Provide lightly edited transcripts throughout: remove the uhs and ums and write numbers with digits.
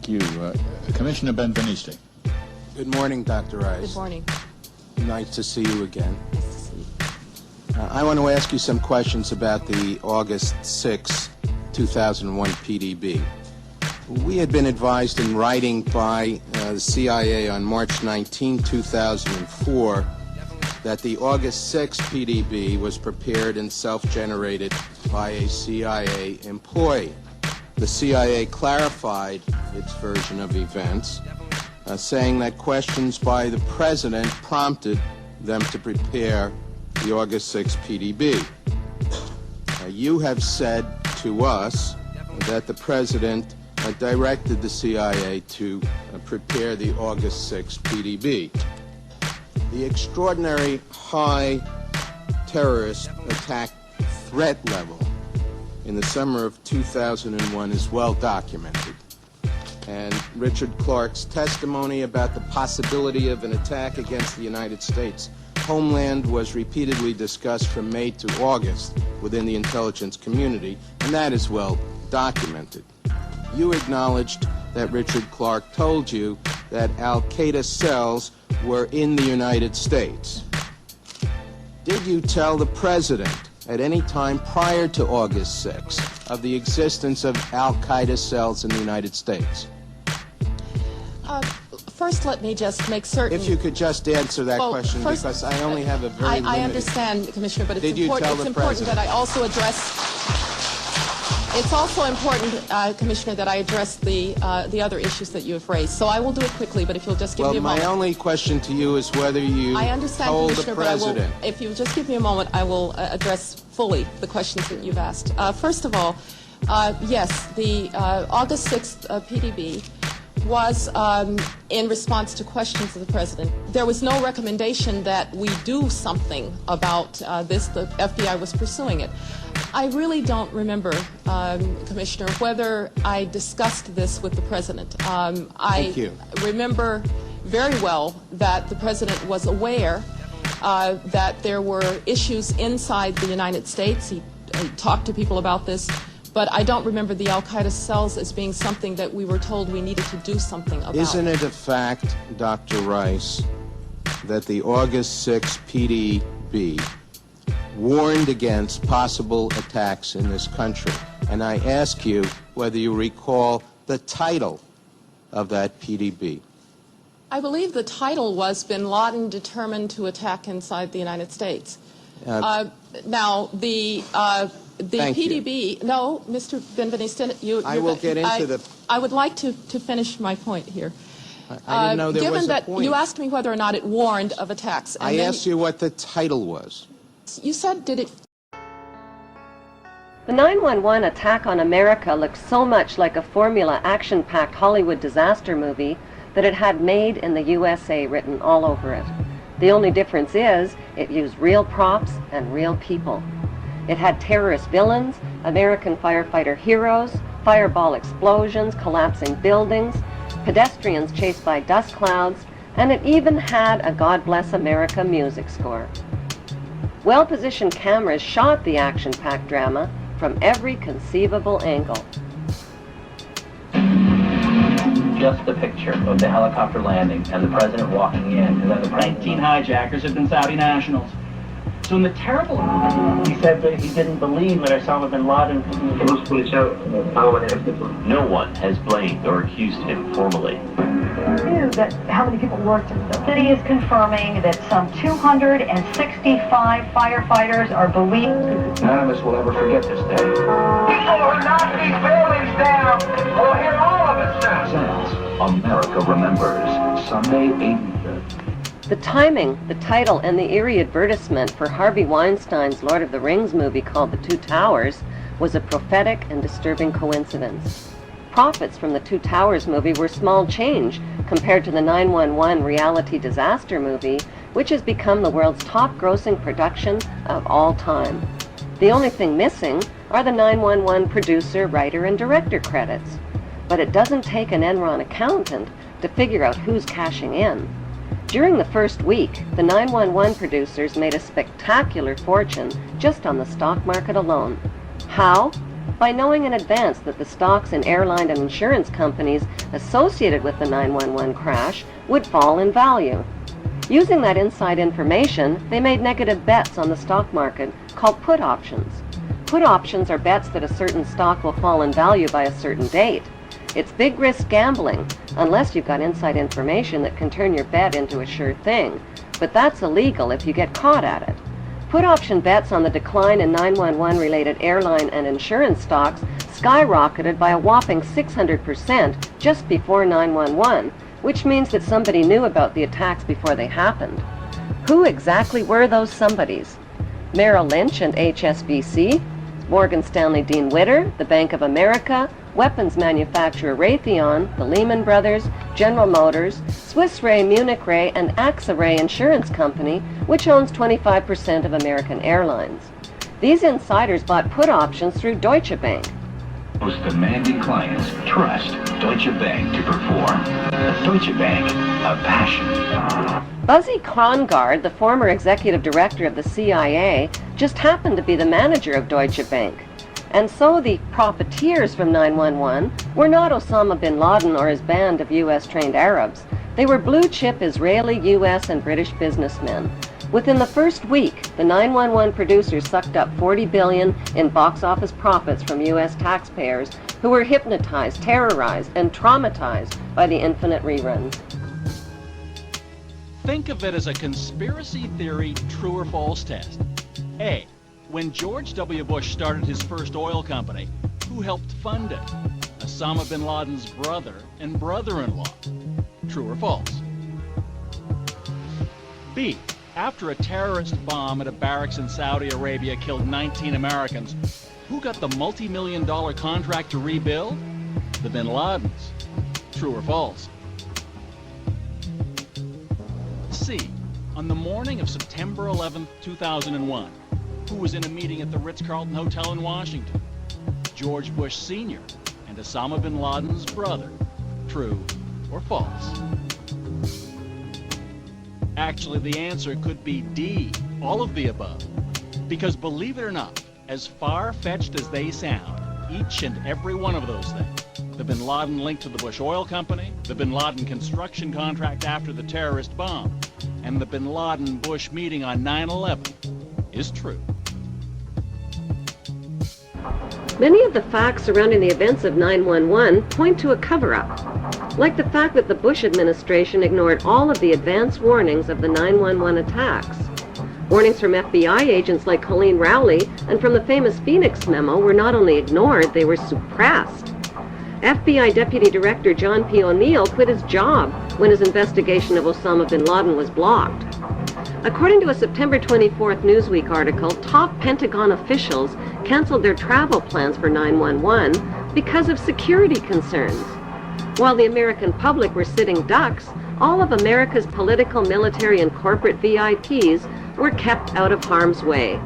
Thank you. Commissioner Benveniste. Good morning, Dr. Rice. Good morning. Nice to see you again. Nice to see you. I want to ask you some questions about the August 6, 2001 PDB. We had been advised in writing by the CIA on March 19, 2004, that the August 6 PDB was prepared and self-generated by a CIA employee. The CIA clarified its version of events, saying that questions by the President prompted them to prepare the August 6 PDB. You have said to us that the President directed the CIA to prepare the August 6 PDB. The extraordinary high terrorist attack threat level in the summer of 2001 is well documented. And Richard Clarke's testimony about the possibility of an attack against the United States homeland was repeatedly discussed from May to August within the intelligence community, and that is well documented. You acknowledged that Richard Clarke told you that al-Qaeda cells were in the United States. Did you tell the President at any time prior to August 6 of the existence of al-Qaeda cells in the United States? First, let me just make certain. If you could just answer that question, first, because I only have a very limited... I understand, Commissioner, but it's important that I also address... It's also important, Commissioner, that I address the other issues that you have raised. So I will do it quickly, but if you'll just give me a moment. Well, my only question to you is whether you told the President... If you just give me a moment, I will address fully the questions that you've asked. First of all, yes, the August 6th PDB was in response to questions of the President. There was no recommendation that we do something about this. The FBI was pursuing it. I really don't remember, Commissioner, whether I discussed this with the President. Thank you. Remember very well that the President was aware that there were issues inside the United States. He talked to people about this. But I don't remember the al-Qaeda cells as being something that we were told we needed to do something about. Isn't it a fact, Dr. Rice, that the August 6 PDB warned against possible attacks in this country? And I ask you whether you recall the title of that PDB. I believe the title was Bin Laden Determined to Attack Inside the United States. Now, the PDB, you. No, Mr. Benveniste, I will get into the... I would like to finish my point here. I didn't know there was a point. Given that you asked me whether or not it warned of attacks. And I asked you what the title was. You said, did it... The 9/11 attack on America looked so much like a formula action-packed Hollywood disaster movie that it had "Made in the USA" written all over it. The only difference is it used real props and real people. It had terrorist villains, American firefighter heroes, fireball explosions, collapsing buildings, pedestrians chased by dust clouds, and it even had a God Bless America music score. Well-positioned cameras shot the action-packed drama from every conceivable angle. Just the picture of the helicopter landing and the president walking in, and then the 19 hijackers have been Saudi nationals. So in the terrible... He said that he didn't believe that Osama bin Laden... No one has blamed or accused him formally. Knew that how many people worked in the city is confirming that some 265 firefighters are believed. None of us will ever forget this day. People who knock these buildings down will hear all of it soon. America remembers Sunday, 8th. The timing, the title, and the eerie advertisement for Harvey Weinstein's Lord of the Rings movie called The Two Towers was a prophetic and disturbing coincidence. Profits from the Two Towers movie were small change compared to the 911 reality disaster movie, which has become the world's top-grossing production of all time. The only thing missing are the 911 producer, writer, and director credits. But it doesn't take an Enron accountant to figure out who's cashing in. During the first week, the 911 producers made a spectacular fortune just on the stock market alone. How? By knowing in advance that the stocks in airline and insurance companies associated with the 911 crash would fall in value. Using that inside information, they made negative bets on the stock market called put options. Put options are bets that a certain stock will fall in value by a certain date. It's big risk gambling, unless you've got inside information that can turn your bet into a sure thing. But that's illegal if you get caught at it. Put option bets on the decline in 911 related airline and insurance stocks skyrocketed by a whopping 600% just before 911, which means that somebody knew about the attacks before they happened. Who exactly were those somebodies? Merrill Lynch and HSBC, Morgan Stanley Dean Witter, the Bank of America, weapons manufacturer Raytheon, the Lehman Brothers, General Motors, Swiss Re, Munich Re, and AXA Re Insurance Company, which owns 25% of American Airlines. These insiders bought put options through Deutsche Bank. Most demanding clients trust Deutsche Bank to perform. Deutsche Bank, a passion. Buzzy Krongard, the former executive director of the CIA, just happened to be the manager of Deutsche Bank. And so the profiteers from 911 were not Osama bin Laden or his band of U.S.-trained Arabs. They were blue-chip Israeli, U.S., and British businessmen. Within the first week, the 911 producers sucked up $40 billion in box office profits from U.S. taxpayers who were hypnotized, terrorized, and traumatized by the infinite reruns. Think of it as a conspiracy theory true or false test. A. When George W. Bush started his first oil company, who helped fund it? Osama bin Laden's brother and brother-in-law. True or false? B. After a terrorist bomb at a barracks in Saudi Arabia killed 19 Americans, who got the multi-million-dollar contract to rebuild? The bin Ladens. True or false? C. On the morning of September 11, 2001, who was in a meeting at the Ritz-Carlton Hotel in Washington? George Bush Sr. and Osama bin Laden's brother. True or false? Actually, the answer could be D, all of the above. Because believe it or not, as far-fetched as they sound, each and every one of those things, the bin Laden link to the Bush Oil Company, the bin Laden construction contract after the terrorist bomb, and the bin Laden-Bush meeting on 9/11, is true. Many of the facts surrounding the events of 911 point to a cover-up, like the fact that the Bush administration ignored all of the advance warnings of the 911 attacks. Warnings from FBI agents like Colleen Rowley and from the famous Phoenix memo were not only ignored, they were suppressed. FBI Deputy Director John P. O'Neill quit his job when his investigation of Osama bin Laden was blocked. According to a September 24th Newsweek article, top Pentagon officials canceled their travel plans for 911 because of security concerns. While the American public were sitting ducks, all of America's political, military, and corporate VIPs were kept out of harm's way.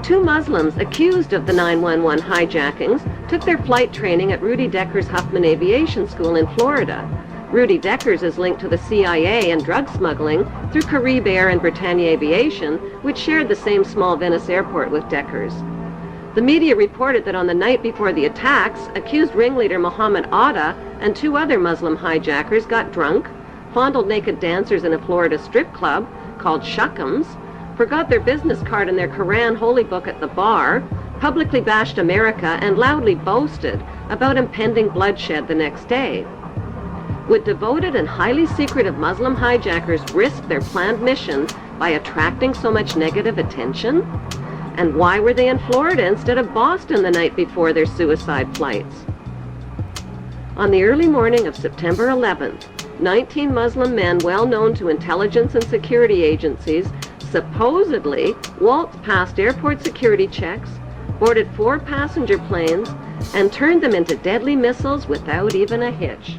Two Muslims accused of the 911 hijackings took their flight training at Rudy Decker's Huffman Aviation School in Florida. Rudy Deckers is linked to the CIA and drug smuggling through Carib Air and Britannia Aviation, which shared the same small Venice airport with Deckers. The media reported that on the night before the attacks, accused ringleader Mohammed Atta and two other Muslim hijackers got drunk, fondled naked dancers in a Florida strip club called Shuckums, forgot their business card and their Quran holy book at the bar, publicly bashed America, and loudly boasted about impending bloodshed the next day. Would devoted and highly secretive Muslim hijackers risk their planned mission by attracting so much negative attention? And why were they in Florida instead of Boston the night before their suicide flights? On the early morning of September 11th, 19 Muslim men well known to intelligence and security agencies supposedly waltzed past airport security checks, boarded 4 passenger planes, and turned them into deadly missiles without even a hitch.